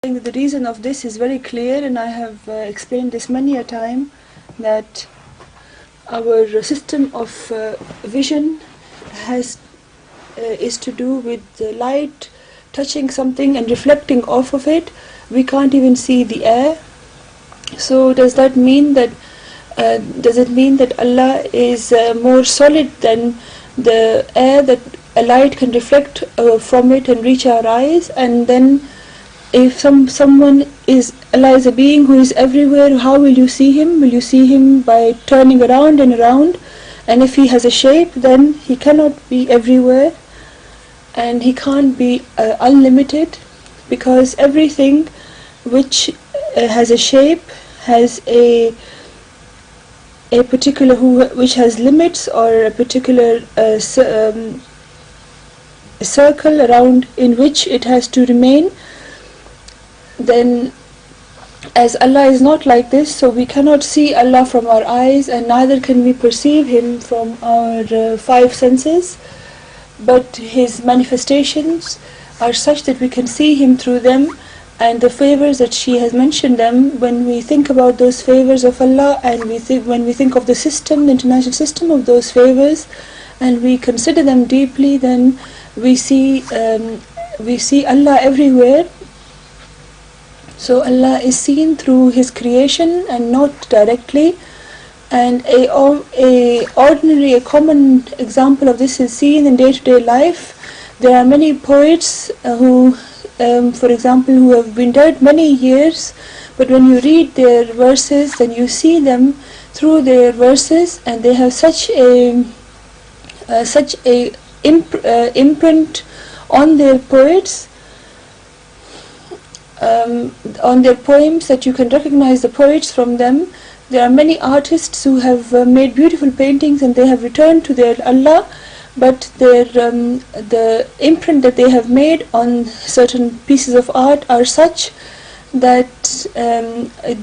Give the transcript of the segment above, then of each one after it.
The reason of this is very clear, and I have explained this many a time, that our system of vision is to do with the light touching something and reflecting off of it. We can't even see the air. So does that mean that Allah is more solid than the air, that a light can reflect from it and reach our eyes? And then if someone is, Allah is a being who is everywhere, how will you see him? Will you see him by turning around and around? And if he has a shape, then he cannot be everywhere, and he can't be unlimited, because everything which has a shape has a particular which has limits, or a particular circle around in which it has to remain. Then as Allah is not like this, so we cannot see Allah from our eyes, and neither can we perceive him from our five senses, but his manifestations are such that we can see him through them, and the favors that she has mentioned them. When we think about those favors of Allah, and when we think of the system, the international system of those favors, and we consider them deeply, then we see Allah everywhere. So Allah is seen through his creation and not directly. And a common example of this is seen in day-to-day life. There are many poets who, for example, who have been dead many years, but when you read their verses, then you see them through their verses, and they have such a imprint on their poets, on their poems, that you can recognize the poets from them. There are many artists who have made beautiful paintings, and they have returned to their Allah, but the imprint that they have made on certain pieces of art are such that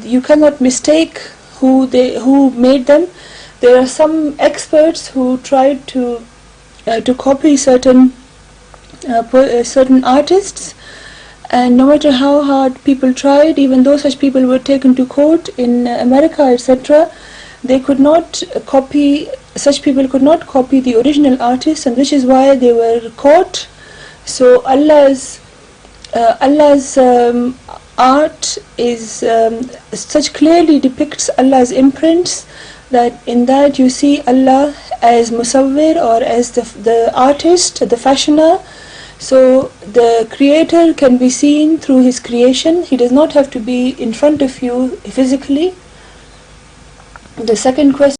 you cannot mistake who made them. There are some experts who tried to copy certain artists, and no matter how hard people tried, even though such people were taken to court in America, etc., they could not copy. Such people could not copy the original artists, and which is why they were caught. So Allah's art is such clearly depicts Allah's imprints, that in that you see Allah as musawwir, or as the artist, the fashioner. So the creator can be seen through his creation. He does not have to be in front of you physically. The second question